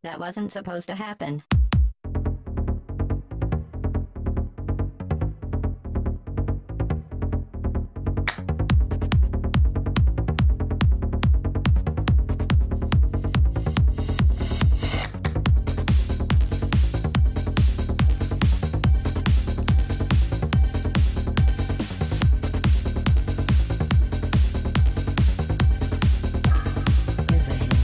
That wasn't supposed to happen. Here's a hint.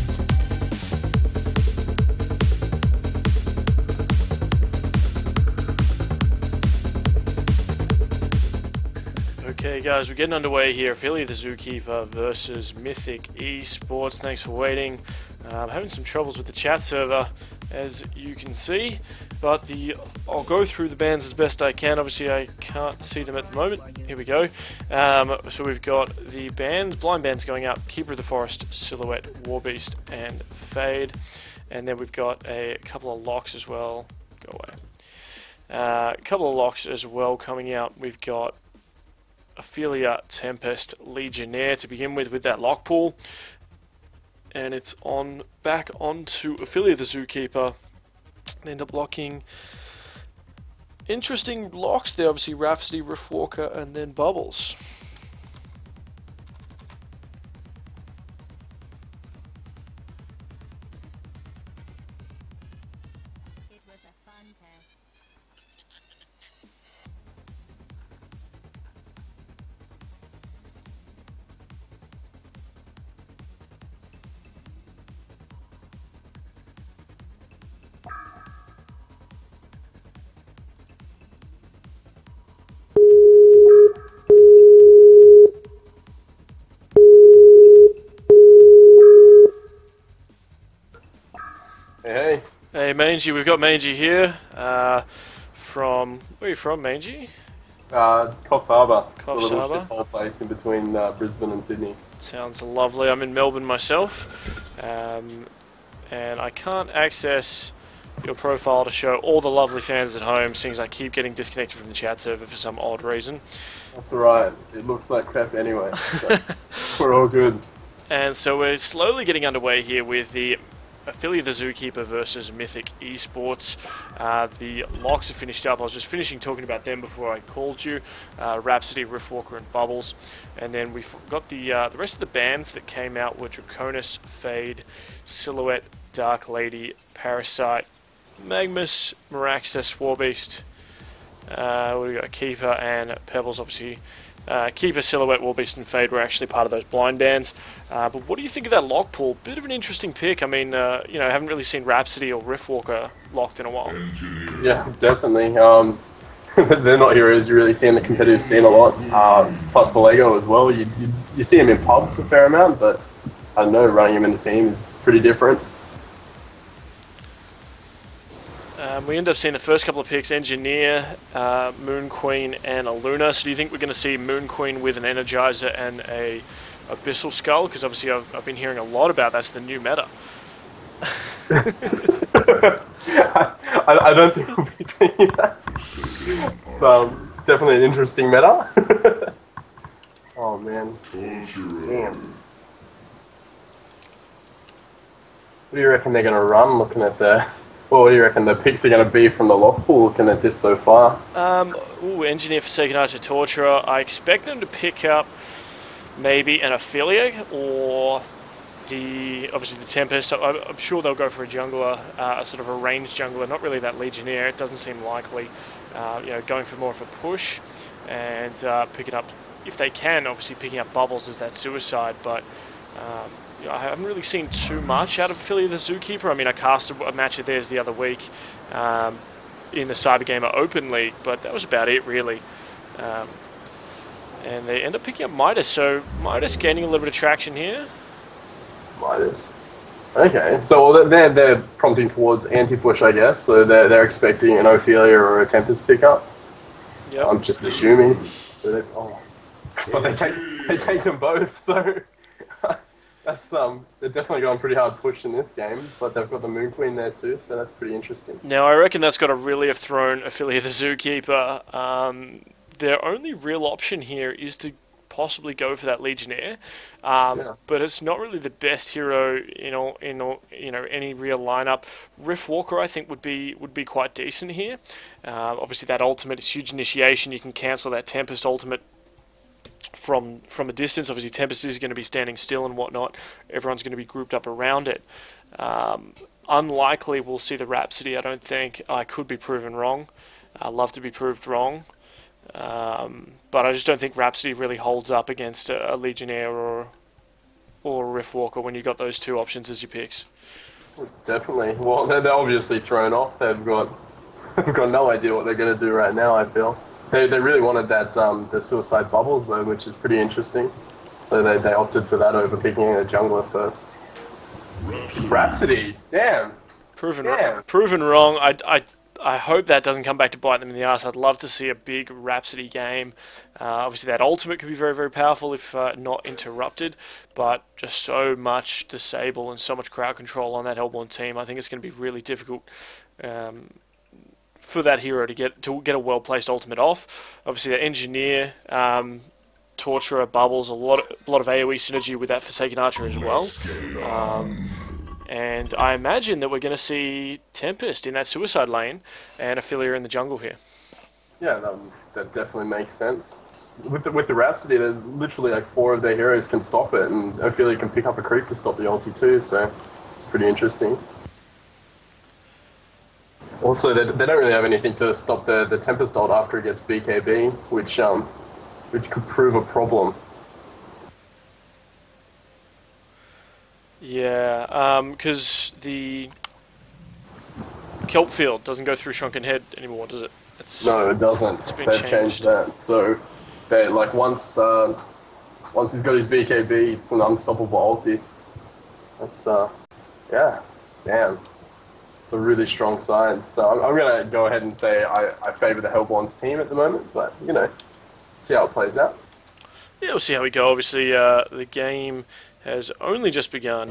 Okay guys, we're getting underway here. Philly the Zookeeper versus Mythic Esports. Thanks for waiting. I'm having some troubles with the chat server, as you can see, but I'll go through the bands as best I can. Obviously I can't see them at the moment. Here we go. So we've got the blind bands going up: Keeper of the Forest, Silhouette, Warbeast, and Fade. And then we've got a couple of locks as well. Go away. A couple of locks as well coming out. We've got Ophelia, Tempest, Legionnaire to begin with that lock pool, and it's back onto Ophelia the Zookeeper. They end up locking interesting locks there, obviously Rhapsody, Riftwalker, and then Bubbles. It was a fun test. Hey. Hey Mangy, we've got Mangy here. Where are you from, Mangy? Coffs Harbour. Coffs A little Harbour. shithole place in between Brisbane and Sydney. Sounds lovely. I'm in Melbourne myself, and I can't access your profile to show all the lovely fans at home, seeing as I keep getting disconnected from the chat server for some odd reason. That's alright. It looks like crap anyway. So we're all good. And so we're slowly getting underway here with the Ophelia the Zookeeper versus Mythic Esports. The locks are finished up. I was just finishing talking about them before I called you. Rhapsody, Riftwalker, and Bubbles. And then we've got the rest of the bands that came out were Draconis, Fade, Silhouette, Dark Lady, Parasite, Magmus, Miraxus, Warbeast. We've got Keeper and Pebbles, obviously. Keeper, Silhouette, Warbeast, and Fade were actually part of those blind bands. But what do you think of that lock pool? Bit of an interesting pick. I mean, I haven't really seen Rhapsody or Riftwalker locked in a while. Yeah, definitely. They're not heroes you really see in the competitive scene a lot. Plus the Lego as well. You see them in pubs a fair amount, but I don't know, running them in the team is pretty different. We end up seeing the first couple of picks: Engineer, Moon Queen, and a Luna. So do you think we're going to see Moon Queen with an Energizer and a Abyssal Skull? Because obviously I've been hearing a lot about that's the new meta. I don't think we'll be seeing that. It's definitely an interesting meta. Oh man. Damn. What do you reckon they're going to run looking at what do you reckon the picks are going to be from the lock pool looking at this so far? Engineer, Forsaken Archer, Torturer. I expect them to pick up maybe an Ophelia or obviously the Tempest. I'm sure they'll go for a jungler, a sort of a ranged jungler, not really that Legionnaire. It doesn't seem likely. Going for more of a push and picking up, if they can, obviously picking up Bubbles as that suicide, but I haven't really seen too much out of Ophelia the Zookeeper. I mean, I cast a match of theirs the other week in the Cybergamer Open League, but that was about it, really. And they end up picking up Midas, so Midas gaining a little bit of traction here. Midas. Okay, so they're prompting towards anti-push, I guess. So they're expecting an Ophelia or a Tempest pickup. Yep. I'm just assuming. So but they take them both. So they're definitely going pretty hard push in this game. But they've got the Moon Queen there too, so that's pretty interesting. Now I reckon that's got to really have thrown Ophelia the Zookeeper. Their only real option here is to possibly go for that Legionnaire, Yeah. but it's not really the best hero in any real lineup. Rift Walker, I think, would be quite decent here. Obviously, that ultimate is huge initiation. You can cancel that Tempest ultimate from a distance. Obviously, Tempest is going to be standing still and whatnot. Everyone's going to be grouped up around it. Unlikely we'll see the Rhapsody, I don't think. I could be proven wrong. I'd love to be proved wrong. But I just don't think Rhapsody really holds up against a Legionnaire or a Rift Walker when you've got those two options as your picks. Definitely. Well, they're obviously thrown off. They've got no idea what they're going to do right now, I feel. They really wanted that the suicide bubbles, though, which is pretty interesting. So they opted for that over picking a jungler first. Rhapsody! Damn! Proven Damn. wrong. I hope that doesn't come back to bite them in the ass. I'd love to see a big Rhapsody game. Obviously, that ultimate could be very, very powerful if not interrupted, but just so much disable and so much crowd control on that Hellborn team. I think it's going to be really difficult for that hero to get a well-placed ultimate off. Obviously, that Engineer, Torturer, Bubbles, a lot of AoE synergy with that Forsaken Archer as well. And I imagine that we're going to see Tempest in that suicide lane and Ophelia in the jungle here. Yeah, that definitely makes sense. With the Rhapsody, there's literally like 4 of their heroes can stop it, and Ophelia can pick up a creep to stop the ulti too, so it's pretty interesting. Also, they don't really have anything to stop the Tempest ult after it gets BKB, which could prove a problem. Yeah, because the Kelp Field doesn't go through Shrunken Head anymore, does it? No, it doesn't. They've changed that. So, they like once he's got his BKB, it's an unstoppable ulti. That's yeah, damn. It's a really strong side. So I'm gonna go ahead and say I favour the Hellborn's team at the moment, but see how it plays out. Yeah, we'll see how we go. Obviously, the game has only just begun,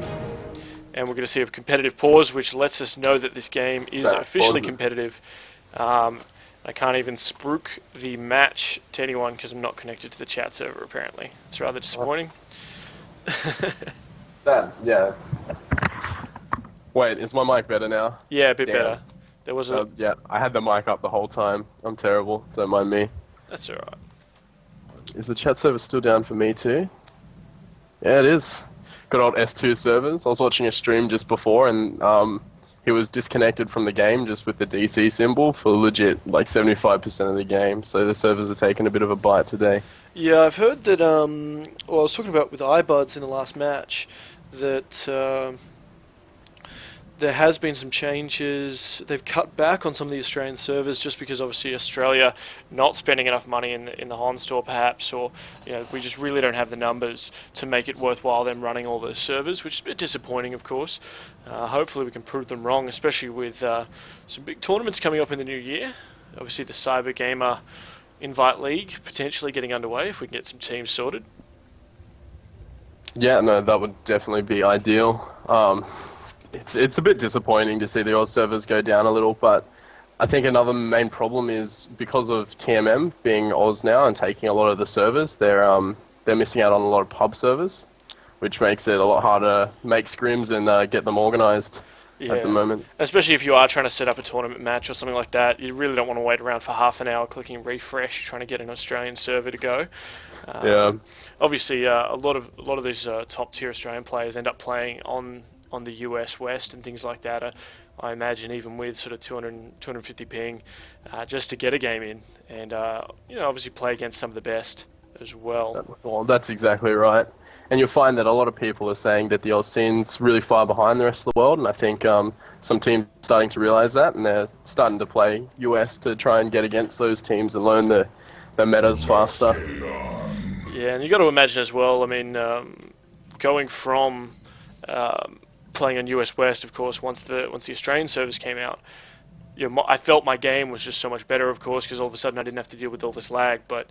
and we're going to see a competitive pause, which lets us know that this game is officially competitive. I can't even spruik the match to anyone because I'm not connected to the chat server, apparently. It's rather disappointing. Yeah. Wait, is my mic better now? Yeah, a bit better. There was a... yeah, I had the mic up the whole time. I'm terrible. Don't mind me. That's alright. Is the chat server still down for me too? Yeah, it is. Good old S2 servers. I was watching a stream just before, and he was disconnected from the game just with the DC symbol for legit like 75% of the game. So the servers are taking a bit of a bite today. Yeah, I've heard that. Well, I was talking about with iBuds in the last match that there has been some changes. They've cut back on some of the Australian servers just because obviously Australia not spending enough money in the HON store perhaps, or we just really don't have the numbers to make it worthwhile them running all those servers, which is a bit disappointing, of course. Hopefully we can prove them wrong, especially with some big tournaments coming up in the new year. Obviously the Cyber Gamer Invite League potentially getting underway if we can get some teams sorted. Yeah, no, that would definitely be ideal. It's a bit disappointing to see the Oz servers go down a little, but I think another main problem is because of TMM being Oz now and taking a lot of the servers, they're missing out on a lot of pub servers, which makes it a lot harder to make scrims and get them organised at the moment. Especially if you are trying to set up a tournament match or something like that, you really don't want to wait around for half an hour clicking refresh trying to get an Australian server to go. Yeah. Obviously, a lot of these top tier Australian players end up playing on the US West and things like that. I imagine even with sort of 250 ping, just to get a game in, and obviously play against some of the best as well. Well, that's exactly right. And you'll find that a lot of people are saying that the Oz scene's really far behind the rest of the world, and I think some teams are starting to realise that, and they're starting to play US to try and get against those teams and learn the metas faster. Yeah, and you got to imagine as well, I mean, going from playing on US West, of course, once the Australian servers came out, I felt my game was just so much better, of course, because all of a sudden I didn't have to deal with all this lag. But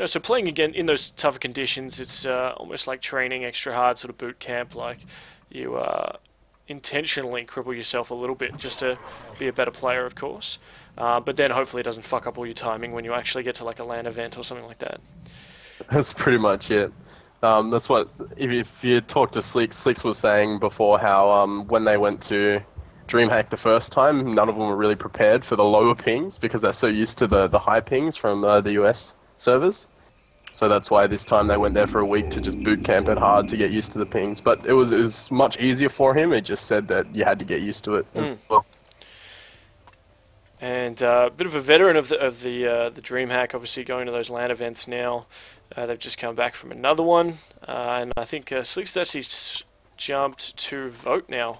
so playing again in those tougher conditions, it's almost like training extra hard, sort of boot camp. Like you intentionally cripple yourself a little bit just to be a better player, of course. But then hopefully it doesn't fuck up all your timing when you actually get to like a LAN event or something like that. That's pretty much it. That's what, if you talk to Slicks was saying before how when they went to DreamHack the first time, none of them were really prepared for the lower pings because they're so used to the high pings from the US servers. So that's why this time they went there for a week to just boot camp it hard to get used to the pings. But it was much easier for him. He just said that you had to get used to it as well. And a bit of a veteran of the DreamHack, obviously going to those LAN events now. They've just come back from another one, and I think Slick's actually jumped to vote now.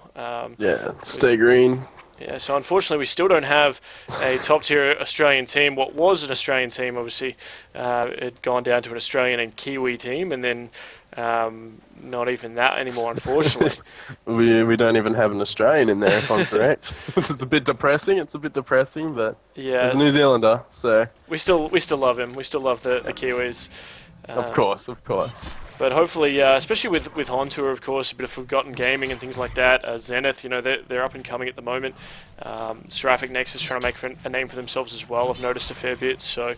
Yeah, stay green. Yeah, so unfortunately we still don't have a top-tier Australian team. What was an Australian team, obviously, it had gone down to an Australian and Kiwi team, and then not even that anymore, unfortunately. we don't even have an Australian in there, if I'm correct. It's a bit depressing. But yeah, he's a New Zealander, so we still love him. We still love the Kiwis. of course. But hopefully, especially with Hontour, of course, a bit of Forgotten Gaming and things like that, Zenith, they're up and coming at the moment. Seraphic Nexus trying to make a name for themselves as well. I've noticed a fair bit. So,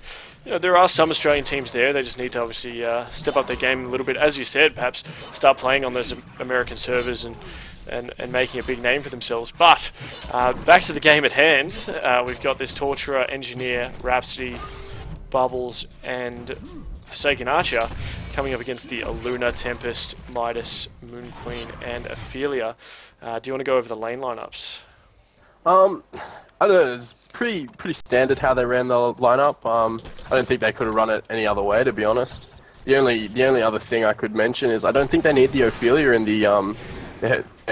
there are some Australian teams there. They just need to obviously step up their game a little bit. As you said, perhaps start playing on those American servers and making a big name for themselves. But back to the game at hand, we've got this Torturer, Engineer, Rhapsody, Bubbles, and Forsaken Archer coming up against the Luna, Tempest, Midas, Moon Queen, and Ophelia. Do you want to go over the lane lineups? I don't know. It's pretty standard how they ran the lineup. I don't think they could have run it any other way, to be honest. The only other thing I could mention is I don't think they need the Ophelia in the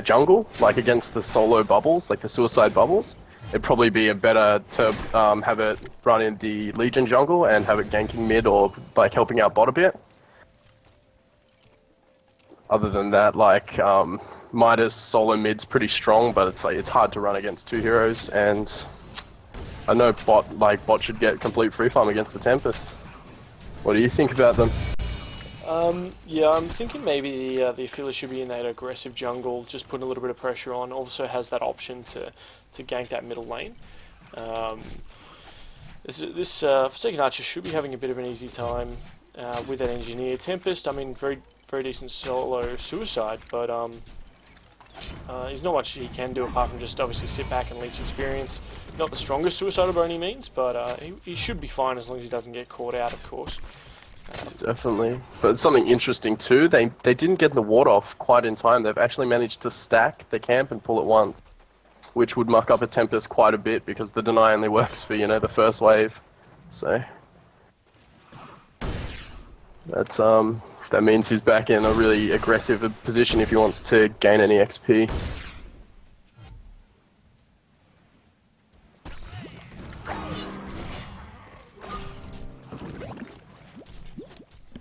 jungle, like against the solo bubbles, like the suicide bubbles. It'd probably be better to have it run in the Legion jungle and have it ganking mid or like helping out bot a bit. Other than that, like Midas solo mid's pretty strong, but it's hard to run against two heroes, and I know bot should get complete free farm against the Tempest. What do you think about them? Yeah, I'm thinking maybe the Ophelia should be in that aggressive jungle, just putting a little bit of pressure on. Also has that option to gank that middle lane. This Forsaken Archer should be having a bit of an easy time with that Engineer. Tempest, I mean, very decent solo suicide, but there's not much he can do apart from just obviously sit back and leech experience. Not the strongest suicider by any means, but he should be fine as long as he doesn't get caught out, of course. Definitely. But something interesting too, they didn't get the ward off quite in time. They've actually managed to stack the camp and pull it once, which would muck up a Tempest quite a bit because the deny only works for, the first wave. So that's that means he's back in a really aggressive position if he wants to gain any XP.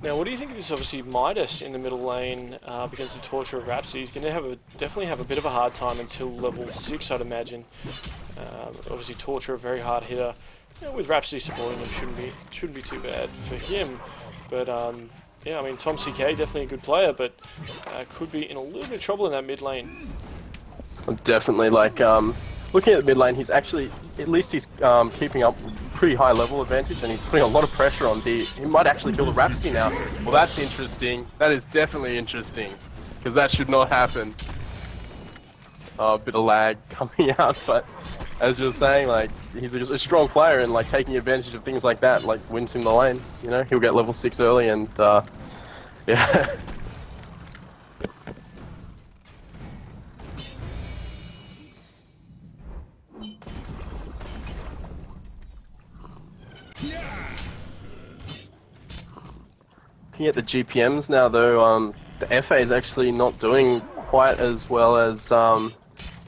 Now, what do you think of this? Obviously, Midas in the middle lane against the Torture of Rhapsody. He's going to definitely have a bit of a hard time until level 6, I'd imagine. Obviously, Torture a very hard hitter. With Rhapsody supporting him, shouldn't be too bad for him. But yeah, I mean, Tom CK definitely a good player, but could be in a little bit of trouble in that mid lane. Definitely, looking at the mid lane, he's actually, at least he's keeping up pretty high level advantage, and he's putting a lot of pressure on he might actually kill the Rhapsody now. Well, that's interesting. That is definitely interesting, because that should not happen. A bit of lag coming out, but as you were saying, he's a strong player, and taking advantage of things like that, wins him the lane. He'll get level 6 early, and yeah. Looking at the GPMs now, though, the FA is actually not doing quite as well as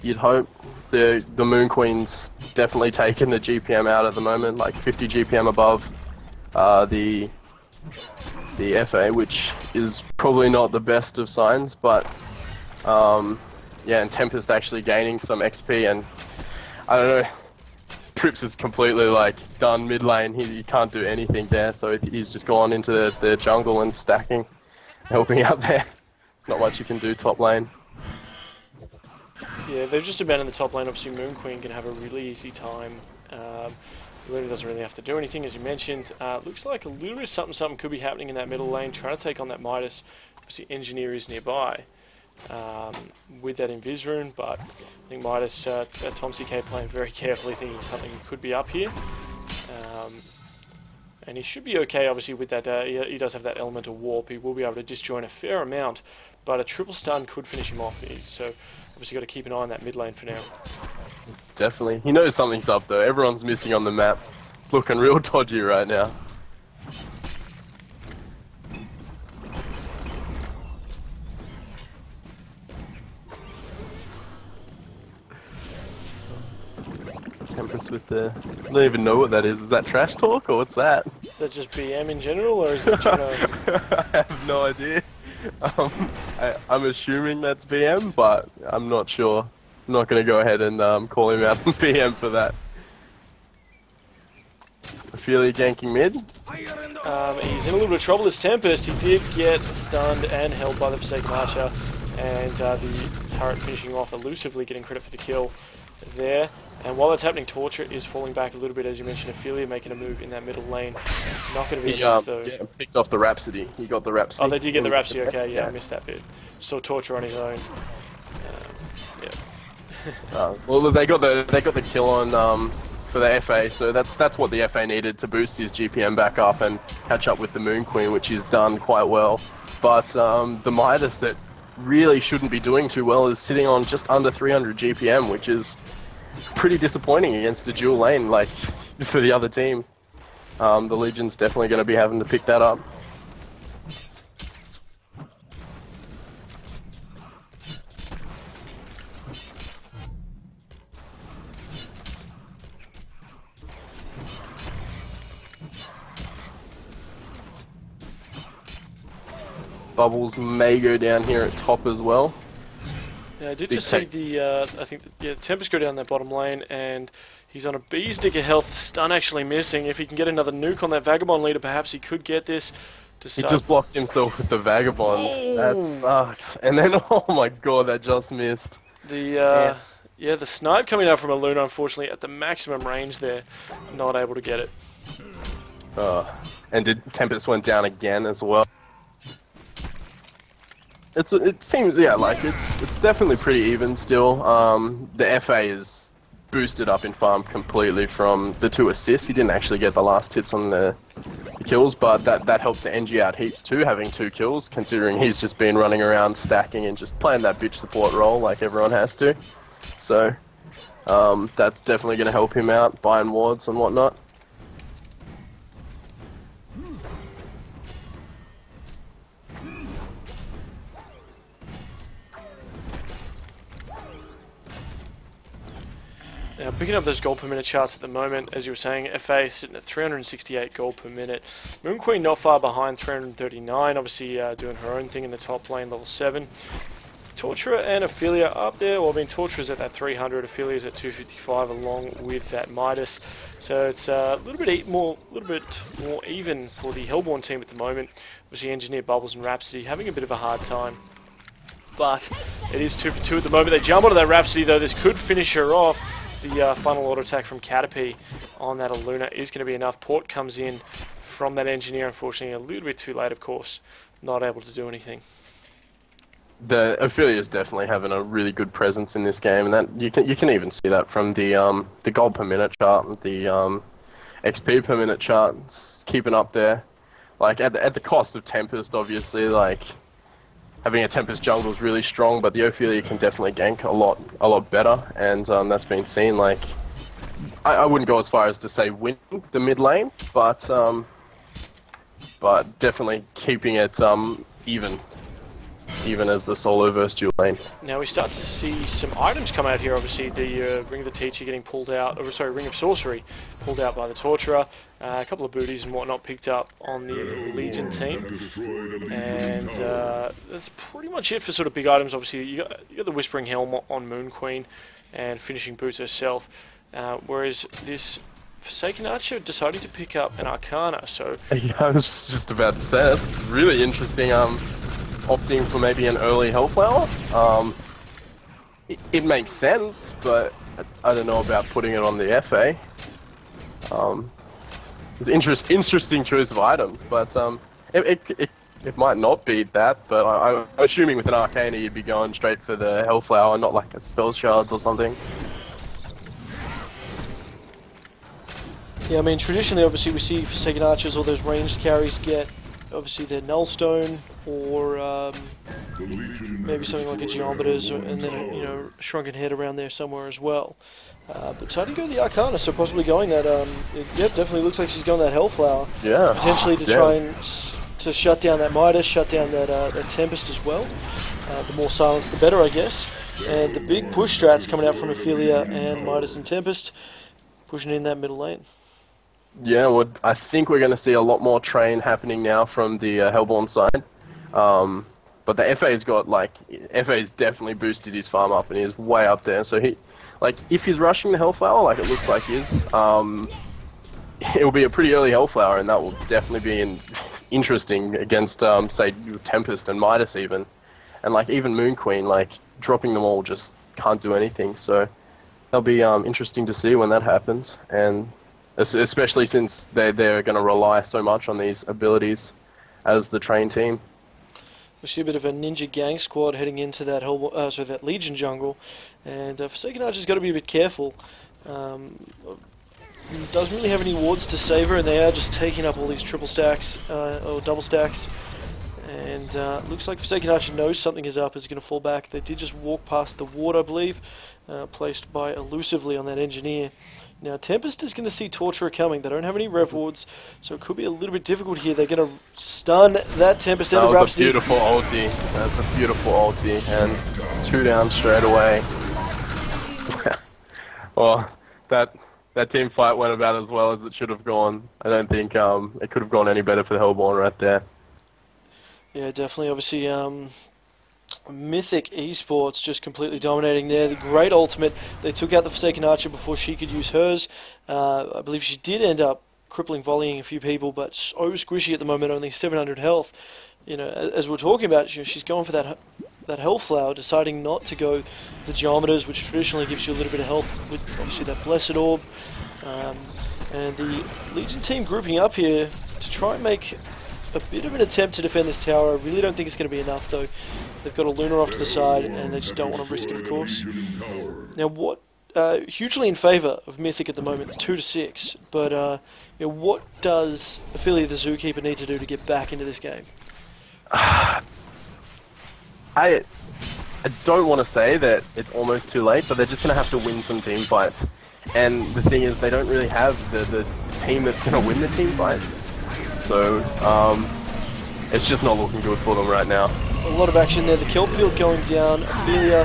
you'd hope. The Moon Queen's definitely taken the GPM out at the moment, 50 GPM above the FA, which is probably not the best of signs. But yeah, and Tempest actually gaining some XP, and I don't know. Trips is completely done mid lane. He can't do anything there, so he's just gone into the jungle and stacking, helping out there. There's not much you can do top lane. Yeah, they've just abandoned the top lane. Obviously, Moon Queen can have a really easy time. Luna doesn't really have to do anything, as you mentioned. Looks like a little bit of something could be happening in that middle lane, trying to take on that Midas. Obviously, Engineer is nearby with that Invis rune, but I think Midas, OtZK playing very carefully, thinking something could be up here. And he should be okay, obviously, with that. He does have that elemental warp. He will be able to disjoin a fair amount, but a triple stun could finish him off. So, obviously, got to keep an eye on that mid lane for now. Definitely. He knows something's up, though. Everyone's missing on the map. It's looking real dodgy right now. Tempest with the... I don't even know what that is. Is that trash talk, or what's that? Is that just BM in general, or is it trying to... I have no idea. I'm assuming that's BM, but I'm not sure. I'm not going to go ahead and call him out on BM for that. Ophelia ganking mid. He's in a little bit of trouble, this Tempest. He did get stunned and held by the Forsaken Archer, and the turret finishing off elusively, getting credit for the kill there. And while that's happening, Torture is falling back a little bit, as you mentioned. Ophelia making a move in that middle lane. Not going to be enough, though. Yeah, picked off the Rhapsody. He got the Rhapsody. Oh, they did get the Rhapsody, okay, yeah, I missed that bit. Saw Torture on his own. Yeah. Well, they got the kill on for the FA, so that's what the FA needed to boost his GPM back up and catch up with the Moon Queen, which he's done quite well. But the Midas that really shouldn't be doing too well is sitting on just under 300 GPM, which is pretty disappointing against a dual lane, like, for the other team. The Legion's definitely going to be having to pick that up. Bubbles may go down here at top as well. Yeah, I did just see the, I think, Tempest go down that bottom lane, and he's on a bee's dick of health, stun actually missing. If he can get another nuke on that Vagabond leader, perhaps he could get this. He just blocked himself with the Vagabond. Oh. That sucks. And then, oh my god, that just missed. The, yeah, the snipe coming out from a Luna, unfortunately, at the maximum range there, not able to get it. And Tempest went down again as well. It seems, yeah, like it's definitely pretty even still. The FA is boosted up in farm completely from the 2 assists. He didn't actually get the last hits on the kills, but that helps the NG out heaps too, having 2 kills, considering he's just been running around stacking and just playing that bitch support role like everyone has to. So that's definitely going to help him out, buying wards and whatnot. Now, picking up those gold per minute charts at the moment, as you were saying, FA sitting at 368 gold per minute. Moon Queen not far behind, 339, obviously doing her own thing in the top lane, level 7. Torturer and Ophelia up there. Well, I mean, Torturer's at that 300, Ophelia's at 255, along with that Midas. So it's a little bit more even for the Hellborn team at the moment. Obviously, Engineer, Bubbles, and Rhapsody having a bit of a hard time. But it is 2 for 2 at the moment. They jump onto that Rhapsody, though. This could finish her off. The final auto attack from Caterpie on that Luna is going to be enough. Port comes in from that Engineer, unfortunately, a little bit too late, of course. Not able to do anything. The Ophelia is definitely having a really good presence in this game, and that you can even see that from the gold per minute chart, the XP per minute chart, it's keeping up there. Like at the cost of Tempest, obviously. Like having a Tempest jungle is really strong, but the Ophelia can definitely gank a lot better, and that's been seen. Like I wouldn't go as far as to say win the mid lane, but definitely keeping it even as the solo versus dual lane. Now we start to see some items come out here. Obviously, the Ring of the Teacher getting pulled out, or sorry, Ring of Sorcery pulled out by the Torturer. A couple of booties and whatnot picked up on the Legion team, and that's pretty much it for sort of big items. Obviously, you got the Whispering Helm on Moon Queen, and finishing boots herself. Whereas this Forsaken Archer deciding to pick up an Arcana. So yeah, I was just about to say that's really interesting. Opting for maybe an early Hellflower. It makes sense, but I don't know about putting it on the FA. It's interesting choice of items, but it might not be that. But I'm assuming with an Arcana you'd be going straight for the Hellflower, not like a Spell Shards or something. Yeah, I mean, traditionally, obviously, we see Forsaken Archers or those ranged carries get, obviously, their Nullstone, or maybe something like a Geometers, and then, you know, Shrunken Head around there somewhere as well. But deciding to go the Arcana, so possibly going that, yeah, definitely looks like she's going that Hellflower. Yeah. Potentially to try and to shut down that Midas, shut down that Tempest as well. The more silence, the better, I guess. And the big push strats coming out from Ophelia and Midas and Tempest, pushing in that middle lane. Yeah, well, I think we're going to see a lot more train happening now from the Hellborn side. But the FA's got, like, FA's definitely boosted his farm up, and he's way up there. So he, like, if he's rushing the Hellflower, like it looks like he is, it will be a pretty early Hellflower, and that will definitely be interesting against, say, Tempest and Midas even. And, like, even Moon Queen, like, dropping them all just can't do anything. So that'll be interesting to see when that happens. And especially since they're going to rely so much on these abilities as the train team. We see a bit of a ninja gang squad heading into that that Legion jungle, and Forsaken Archer's got to be a bit careful. Doesn't really have any wards to save her, and they are just taking up all these triple stacks or double stacks. And looks like Forsaken Archer knows something is up, is going to fall back. They did just walk past the ward, I believe, placed by Elusively on that Engineer. Now, Tempest is going to see Torturer coming. They don't have any Rev Wards, so it could be a little bit difficult here. They're going to stun that Tempest into Rhapsody. That's a beautiful ulti. That's a beautiful ulti. And 2 down straight away. Well, that team fight went about as well as it should have gone. I don't think it could have gone any better for the Hellborn right there. Yeah, definitely. Obviously, Mythic Esports just completely dominating there. The great ultimate. They took out the Forsaken Archer before she could use hers. I believe she did end up crippling volleying a few people, but so squishy at the moment, only 700 health. You know, as we're talking about, you know, she's going for that Hellflower, deciding not to go the Geometers, which traditionally gives you a little bit of health with obviously that Blessed Orb. And the Legion team grouping up here to try and make a bit of an attempt to defend this tower. I really don't think it's going to be enough, though. They've got a Lunar off to the side, and they just don't want to risk it, of course. Now, what hugely in favour of Mythic at the moment, 2-6. But you know, what does Ophelia the Zookeeper need to do to get back into this game? I don't want to say that it's almost too late, but they're just going to have to win some team fights. And the thing is, they don't really have the team that's going to win the team fights. So, it's just not looking good for them right now. A lot of action there. The Kelp field going down. Ophelia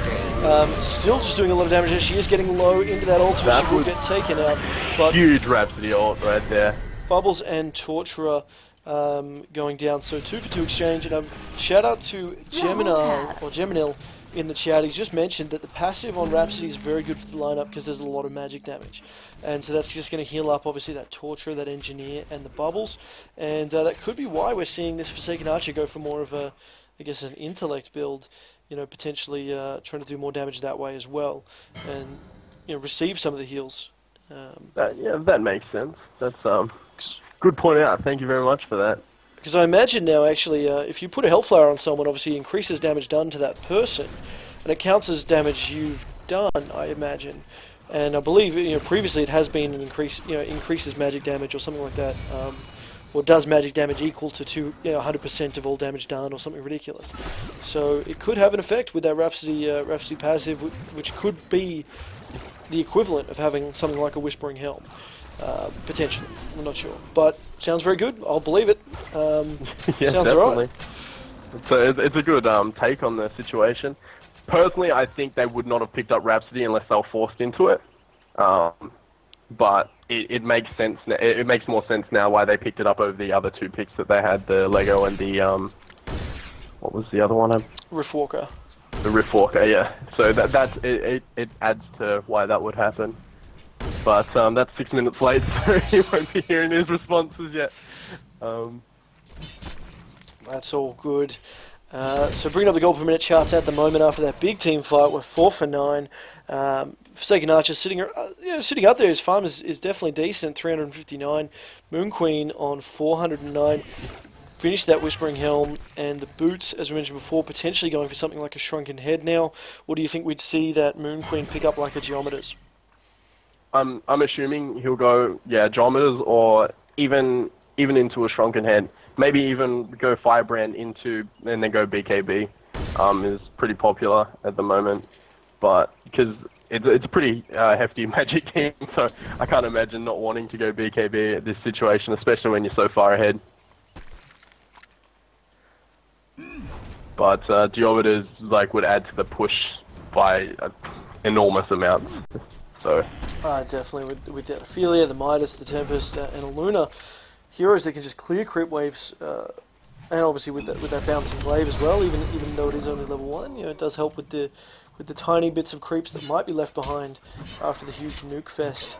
still just doing a lot of damage. She is getting low into that ultimate. She will get taken out. But huge Rhapsody ult right there. Bubbles and Torturer going down. So 2 for 2 exchange. And shout out to Geminil in the chat. He's just mentioned that the passive on Rhapsody is very good for the lineup because there's a lot of magic damage. And so that's just going to heal up, obviously, that Torturer, that Engineer, and the Bubbles. And that could be why we're seeing this Forsaken Archer go for more of a, I guess, an intellect build, you know, potentially trying to do more damage that way as well, and, you know, receive some of the heals. Yeah, that makes sense. That's good point out. Thank you very much for that. Because I imagine now, actually, if you put a Hellflower on someone, obviously it increases damage done to that person, and it counts as damage you've done, I imagine. And I believe, you know, previously it has been an increase, you know, increases magic damage or something like that, or does magic damage equal to 100% of all damage done or something ridiculous. So it could have an effect with that Rhapsody passive, which could be the equivalent of having something like a Whispering Helm. Potentially, I'm not sure, but sounds very good. I'll believe it. Yeah, sounds definitely. alright. So it's a good take on the situation. Personally, I think they would not have picked up Rhapsody unless they were forced into it. But it makes sense. It makes more sense now why they picked it up over the other 2 picks that they had, the Lego and the what was the other one? Riftwalker. The Riftwalker, yeah. So it adds to why that would happen. But that's 6 minutes late, so you won't be hearing his responses yet. That's all good. So bringing up the goal per minute charts at the moment after that big team fight, we're 4 for 9. Forsaken Archer sitting up there. His farm is definitely decent. 359. Moon Queen on 409. Finished that Whispering Helm, and the boots, as we mentioned before, potentially going for something like a Shrunken Head now. Or do you think we'd see that Moon Queen pick up like a Geometers? I'm assuming he'll go Geometers or even into a Shrunken Head. Maybe even go Firebrand into and then go BKB. Is pretty popular at the moment, but because it's a pretty hefty Magic team, so I can't imagine not wanting to go BKB at this situation, especially when you're so far ahead. But Geometers would add to the push by enormous amounts. So definitely with the Ophelia, the Midas, the Tempest, and a Luna, heroes that can just clear creep waves, and obviously with that bouncing glaive as well. Even though it is only level 1, it does help with the tiny bits of creeps that might be left behind after the huge nuke fest.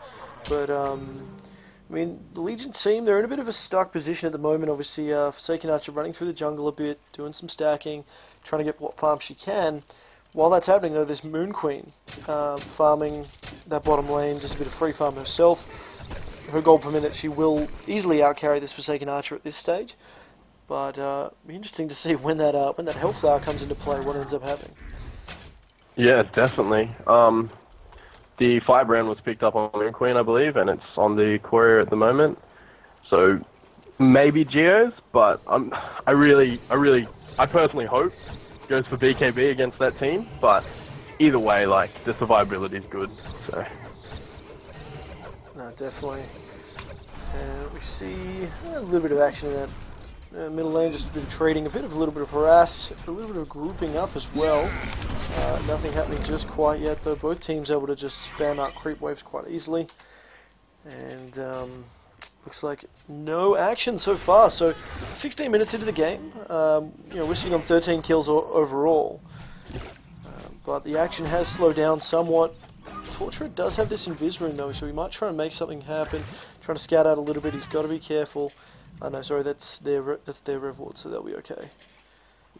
But the Legion team, they're in a bit of a stuck position at the moment. Obviously, Forsaken Archer running through the jungle a bit, doing some stacking, trying to get what farm she can. While that's happening, though, there's Moon Queen farming that bottom lane, just a bit of free farm herself. Her gold per minute, she will easily outcarry this Forsaken Archer at this stage. But it'll be interesting to see when that Hellflower comes into play, what ends up happening. Yeah, definitely. The Firebrand was picked up on Moon Queen, I believe, and it's on the courier at the moment. So maybe Geos, but I personally hope it goes for BKB against that team. But either way, the survivability is good. So no, definitely. And we see a little bit of action in that middle lane, just a bit of trading, a little bit of harass, a little bit of grouping up as well. Nothing happening just quite yet, though. Both teams able to just spam out creep waves quite easily. And looks like no action so far. So 16 minutes into the game, we're sitting on 13 kills overall. But the action has slowed down somewhat. Torturer does have this Invis rune though, so he might try and make something happen. Trying to scout out a little bit. He's got to be careful. No, sorry, that's their Rev Ward, so they'll be okay.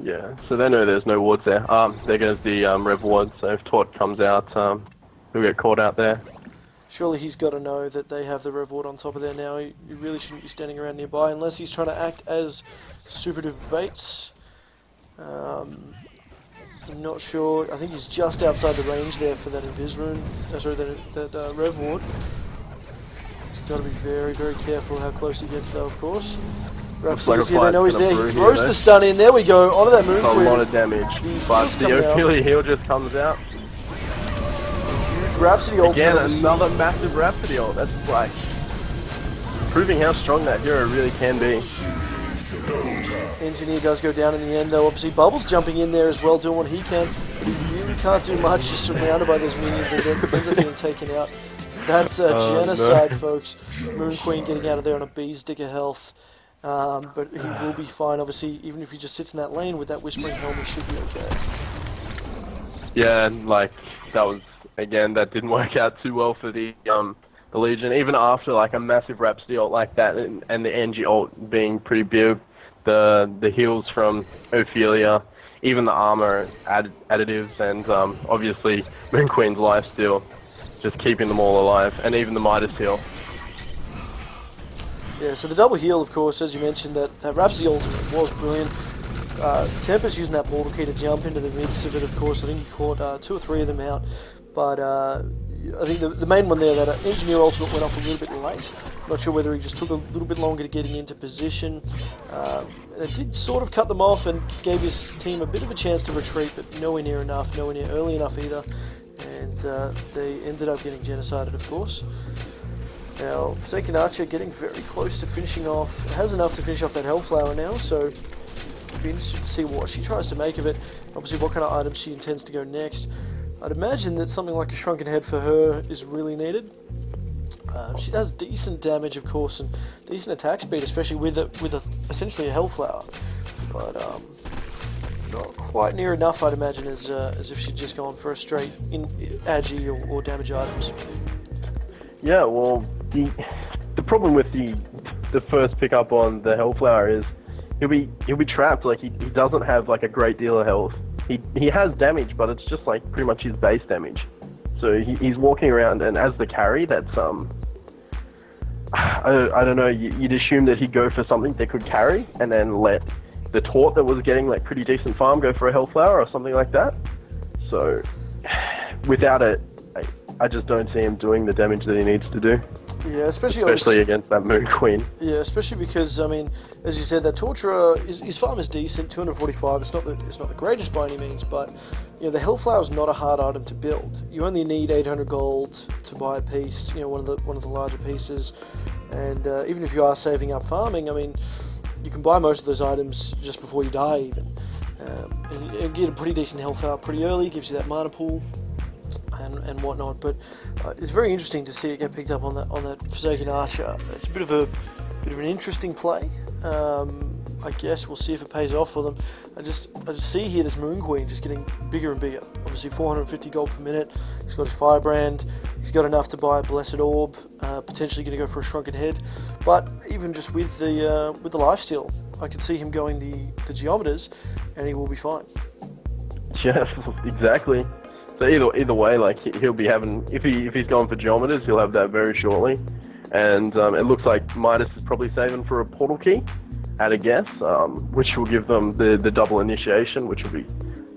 yeah, so they know there's no wards there. There goes the Rev Ward, so if Tort comes out, he'll get caught out there. Surely he's got to know that they have the Rev Ward on top of there now. He really shouldn't be standing around nearby unless he's trying to act as Super Div Bates. I'm not sure. I think he's just outside the range there for that Invis rune. Sorry, that Rev Ward. He's got to be very, very careful how close he gets, though, of course. Rhapsody's here, they know he's there. He throws the stun in. There we go, onto that Moon Queen. A lot of damage, but the Ophelia heal just comes out. Huge Rhapsody ult. Again, another massive Rhapsody ult. That's proving how strong that hero really can be. Engineer does go down in the end, though. Obviously, Bubbles jumping in there as well, doing what he can. But he really can't do much, just surrounded by those minions and then ends up getting taken out. That's genocide, no. Folks. Moon Queen getting out of there on a bee's dick of health. But he will be fine, obviously. Even if he just sits in that lane with that Whispering Helm, he should be okay. Yeah, and that didn't work out too well for the Legion. Even after a massive Rhapsody ult like that and the NG ult being pretty big, the heals from Ophelia, even the armor additives, and obviously Moon Queen's lifesteal, just keeping them all alive, and even the Midas heal. Yeah, so the double heal, of course, as you mentioned, that Rhapsody ultimate was brilliant. Tempest using that portal key to jump into the midst of it, of course. I think he caught 2 or 3 of them out. But I think the main one there, that Engineer ultimate went off a little bit late. Not sure whether he just took a little bit longer to getting into position. And it did sort of cut them off and gave his team a bit of a chance to retreat, but nowhere near enough, nowhere near early enough either. And they ended up getting genocided, of course. Now, Forsaken Archer getting very close to finishing off, has enough to finish off that Hellflower now, so it'll be interesting to see what she tries to make of it, obviously what kind of items she intends to go next. I'd imagine that something like a Shrunken Head for her is really needed. She does decent damage, of course, and decent attack speed, especially with essentially a Hellflower, but not quite near enough, I'd imagine, as if she'd just gone for a straight agi or damage items. Yeah, well, the problem with the first pickup on the Hellflower is he'll be trapped. He doesn't have a great deal of health. He has damage, but it's just pretty much his base damage. So he's walking around, and as the carry, that's I don't know. You'd assume that he'd go for something that could carry, and then let the Taunt that was getting like pretty decent farm go for a Hellflower or something like that. So without it, I just don't see him doing the damage that he needs to do. Yeah, especially against that Moon Queen. Yeah, especially because, I mean, as you said, that Torturer, his farm is decent, 245. It's not the greatest by any means, but you know, the Hellflower is not a hard item to build. You only need 800 gold to buy a piece, you know, one of the larger pieces, and even if you are saving up farming, I mean, you can buy most of those items just before you die, even, and get a pretty decent Hellflower pretty early. Gives you that mana pool and whatnot, but it's very interesting to see it get picked up on that Forsaken Archer. It's a bit of an interesting play. I guess we'll see if it pays off for them. I just see here this Moon Queen just getting bigger and bigger. Obviously 450 gold per minute. He's got his Firebrand. He's got enough to buy a Blessed Orb. Potentially going to go for a Shrunken Head. But even just with the lifesteal, I could see him going the Geometers, and he will be fine. Yes, exactly. So either way, like he'll be having, if he's going for Geometers, he'll have that very shortly, and it looks like Midas is probably saving for a Portal Key, at a guess, which will give them the double initiation, which will be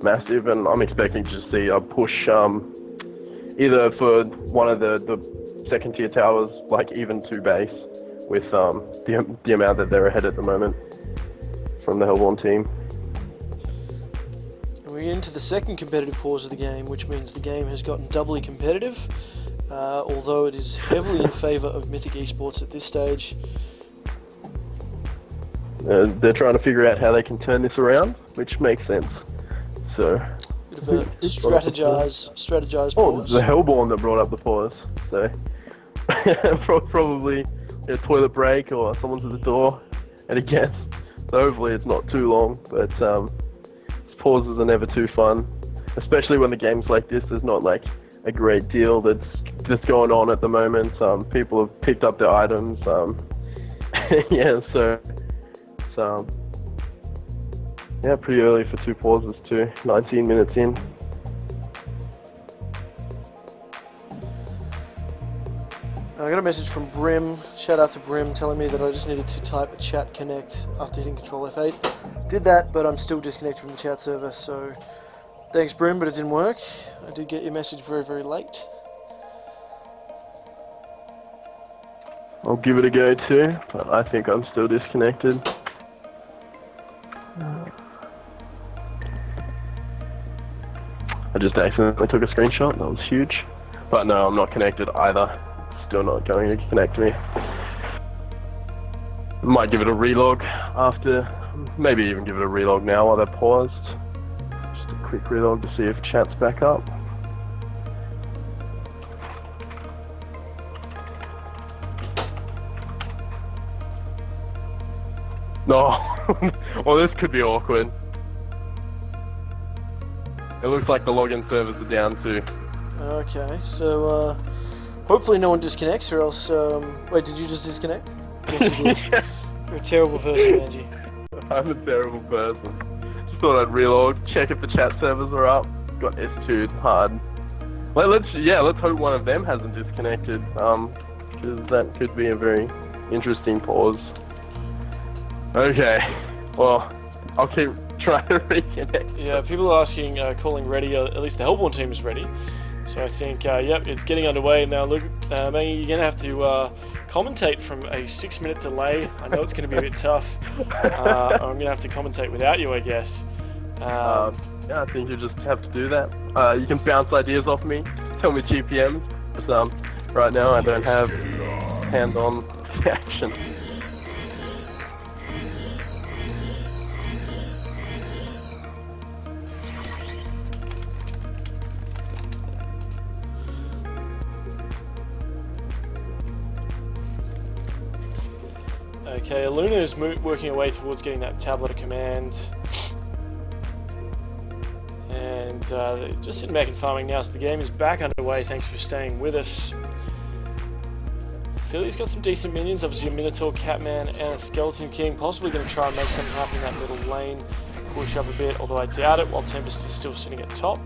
massive, and I'm expecting to see a push either for one of the second tier towers, like even to base, with the amount that they're ahead at the moment from the Hellborn team. We're into the second competitive pause of the game, which means the game has gotten doubly competitive, although it is heavily in favour of Mythic Esports at this stage. They're trying to figure out how they can turn this around, which makes sense. So, bit of a strategize Oh, pause. the Hellborn that brought up the pause. So, probably a toilet break or someone's at the door, and a guess. So hopefully it's not too long, but pauses are never too fun, especially when the game's like this. There's not like a great deal that's going on at the moment. People have picked up their items. Yeah, so yeah, pretty early for two pauses too. 19 minutes in. I got a message from Brim. Shout out to Brim, telling me that I just needed to type a chat connect after hitting Control F8. Did that, but I'm still disconnected from the chat server, so thanks Brim, but it didn't work. I did get your message very, very late. I'll give it a go too, but I think I'm still disconnected. I just accidentally took a screenshot, that was huge. But no, I'm not connected either. Still not going to connect me. Might give it a relog after, maybe even give it a relog now while they're paused. Just a quick relog to see if chat's back up. No, well this could be awkward. It looks like the login servers are down too. Okay, so hopefully no one disconnects, or else... wait, did you just disconnect? Yes, you did. Yeah. You're a terrible person, Mangy. I'm a terrible person. Just thought I'd relog, check if the chat servers are up. Got S2 hard. Well, let's hope one of them hasn't disconnected, because that could be a very interesting pause. Okay, well, I'll keep trying to reconnect. Yeah, people are asking, calling ready, at least the Hellborn team is ready. So I think, yep, it's getting underway now. Look, Mangy, you're going to have to commentate from a 6-minute delay. I know it's going to be a bit tough. I'm going to have to commentate without you, I guess. Yeah, I think you just have to do that. You can bounce ideas off me, tell me GPMs, but right now I don't have hand-on action. Okay, Luna is working her way towards getting that tablet of command. And just sitting back and farming now, so the game is back underway. Thanks for staying with us. Philly's got some decent minions, obviously a Minotaur, Catman, and a Skeleton King. Possibly going to try and make something happen in that middle lane, push up a bit, although I doubt it, while Tempest is still sitting at top.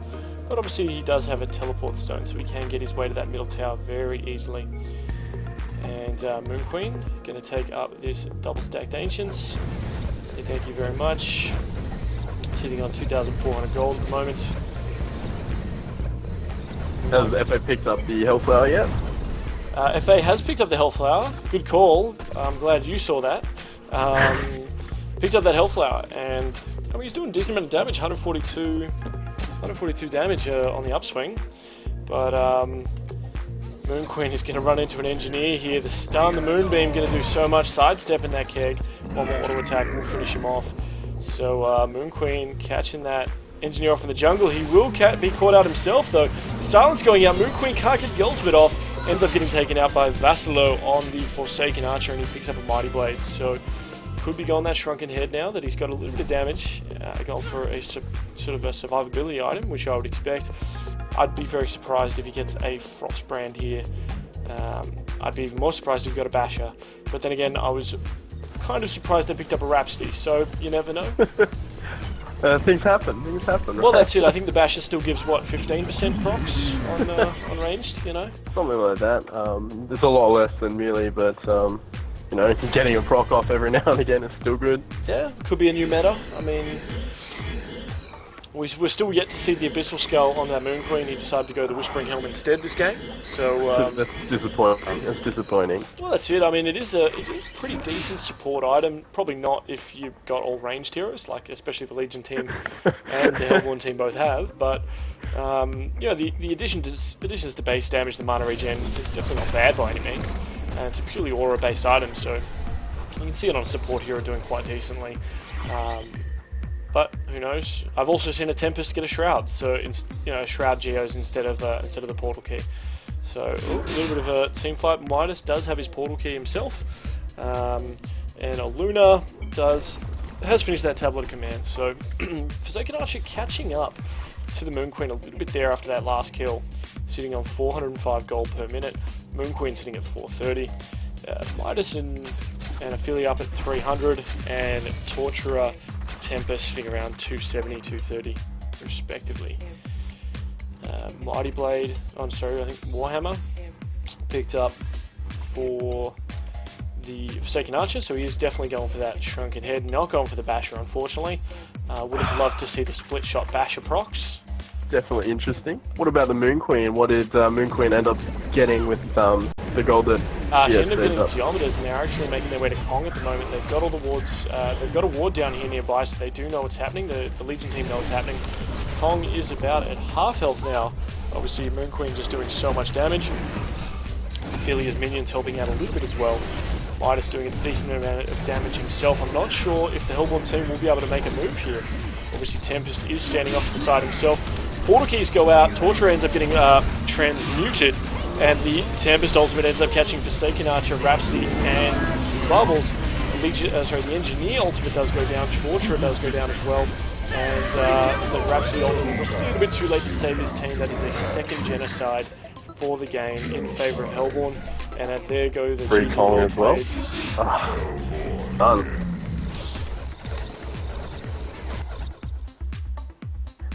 but obviously he does have a teleport stone, so he can get his way to that middle tower very easily. And Moon Queen going to take up this double stacked Ancients. Say thank you very much. Sitting on 2,400 gold at the moment. Has FA picked up the Hellflower yet? FA has picked up the Hellflower. Good call. I'm glad you saw that. Picked up that Hellflower, and I mean, he's doing a decent amount of damage, 142 damage on the upswing. But Moon Queen is going to run into an Engineer here. The stun, the Moonbeam, going to do so much. Sidestep in that keg. One more auto attack will finish him off. So Moon Queen catching that Engineer off in the jungle. He will be caught out himself, though. The silence going out. Moon Queen can't get the ultimate off. Ends up getting taken out by Vassalo on the Forsaken Archer, and he picks up a Mighty Blade. So could be going that Shrunken Head now that he's got a little bit of damage. Going for a sort of a survivability item, which I would expect. I'd be very surprised if he gets a Frostbrand here. I'd be even more surprised if he got a Basher. But then again, I was kind of surprised they picked up a Rhapsody, so you never know. Things happen. Things happen. Well, that's it. I think the Basher still gives, what, 15% procs on ranged, you know? Something like that. It's a lot less than Melee, but, you know, getting a proc off every now and again is still good. Yeah, could be a new meta. I mean, we're still yet to see the Abyssal Skull on that Moon Queen. He decided to go the Whispering Helm instead this game. So That's disappointing. That's disappointing. well, that's it. I mean, it is a pretty decent support item. Probably not if you've got all ranged heroes, like especially the Legion team and the Hellborn team both have. But you know, the additions to base damage, the mana regen is definitely not bad by any means. And it's a purely aura-based item, so you can see it on a support hero doing quite decently. But who knows? I've also seen a Tempest get a Shroud, so you know, Shroud Geos instead of the Portal Key. So a little bit of a team fight. Midas does have his Portal Key himself, and a Luna has finished that Tablet of Command. So Forsaken Archer catching up to the Moon Queen a little bit there after that last kill, sitting on 405 gold per minute. Moon Queen sitting at 430. Midas and Ophelia up at 300, and Torturer, Tempest sitting around 270, 230 respectively. Mighty Blade, I think Warhammer picked up for the Forsaken Archer, so he is definitely going for that Shrunken Head, not going for the Basher unfortunately. Would have loved to see the split shot Basher procs. Definitely interesting. What about the Moon Queen? What did Moon Queen end up getting with the gold that She ended up getting Geometers, and they're actually making their way to Kong at the moment. They've got all the wards. They've got a ward down here nearby, so they do know what's happening. The Legion team know what's happening. Kong is about at half health now. Obviously, Moon Queen just doing so much damage. Ophelia's minions helping out a little bit as well. Midas doing a decent amount of damage himself. I'm not sure if the Hellborn team will be able to make a move here. Obviously, Tempest is standing off to the side himself. Portal keys go out. Torture ends up getting transmuted. And the Tempest ultimate ends up catching Forsaken Archer, Rhapsody, and Bubbles. The Engineer ultimate does go down, Torturer does go down as well. And the Rhapsody ultimate is a little bit too late to save his team. That is a second genocide for the game in favour of Hellborn. And there go the Free Kong as well. Done.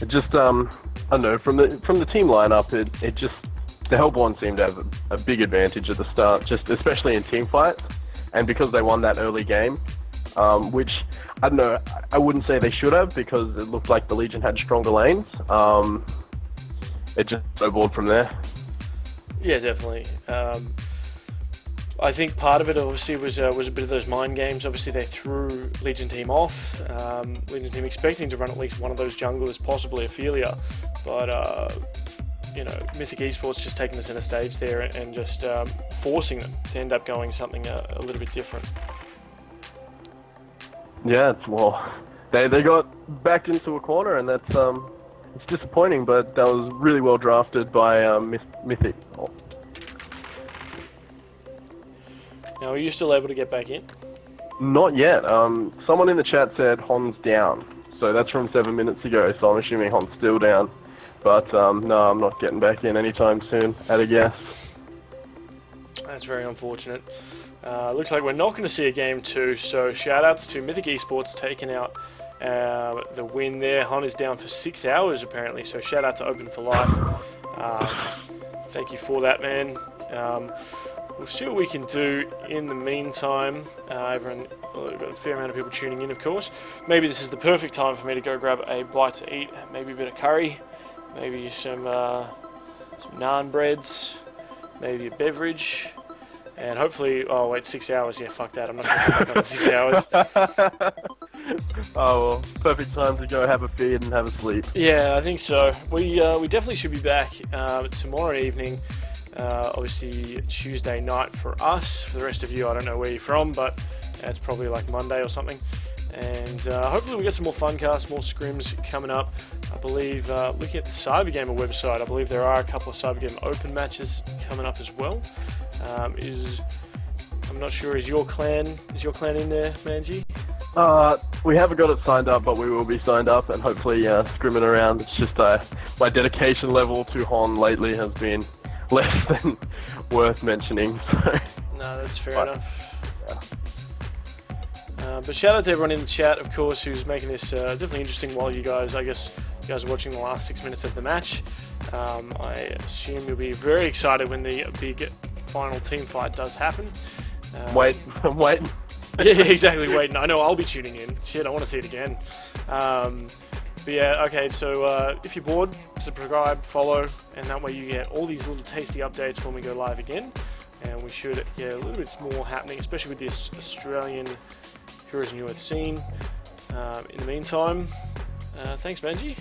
It just, I don't know, from the team lineup, it just, the Hellborn seemed to have a big advantage at the start, just especially in team fights, and because they won that early game, which, I don't know, I wouldn't say they should have, because it looked like the Legion had stronger lanes. It just snowballed from there. Yeah, definitely. I think part of it obviously was a bit of those mind games. Obviously they threw Legion team off. Legion team expecting to run at least one of those junglers, possibly Ophelia, but you know, Mythic Esports just taking the center stage there and just forcing them to end up going something a little bit different. Yeah, well, they got backed into a corner, and that's it's disappointing, but that was really well drafted by Mythic. Now, are you still able to get back in? Not yet. Someone in the chat said Hon's down, so that's from 7 minutes ago, so I'm assuming Hon's still down. But no, I'm not getting back in anytime soon, at a guess. That's very unfortunate. Looks like we're not going to see a game 2, so shout-outs to Mythic Esports taking out the win there. Hon is down for 6 hours apparently, so shout out to Open for Life. Thank you for that, man. We'll see what we can do in the meantime. We've got a fair amount of people tuning in, of course. Maybe this is the perfect time for me to go grab a bite to eat. Maybe a bit of curry, maybe some naan breads, maybe a beverage, and hopefully... Oh, wait, 6 hours. Yeah, fuck that. I'm not going to come back on in 6 hours. Oh, well, perfect time to go have a feed and have a sleep. Yeah, I think so. We definitely should be back tomorrow evening. Obviously Tuesday night for us. For the rest of you, I don't know where you're from, but it's probably like Monday or something. And hopefully we get some more funcasts, more scrims coming up. I believe, looking at the Cybergamer website, I believe there are a couple of Cybergamer Open matches coming up as well. I'm not sure, is your clan in there, Mangy? We haven't got it signed up, but we will be signed up and hopefully scrimming around. It's just my dedication level to Hon lately has been less than worth mentioning. So. No, that's fair enough. But shout out to everyone in the chat, of course, who's making this definitely interesting while you guys are watching the last 6 minutes of the match. I assume you'll be very excited when the big final team fight does happen. Wait. Yeah, exactly, waiting. I know I'll be tuning in. Shit, I want to see it again. But yeah, okay, so if you're bored, subscribe, follow, and that way you get all these little tasty updates when we go live again. And we should get a little bit more happening, especially with this Australian Heroes in New Earth scene. In the meantime, thanks, Mangy.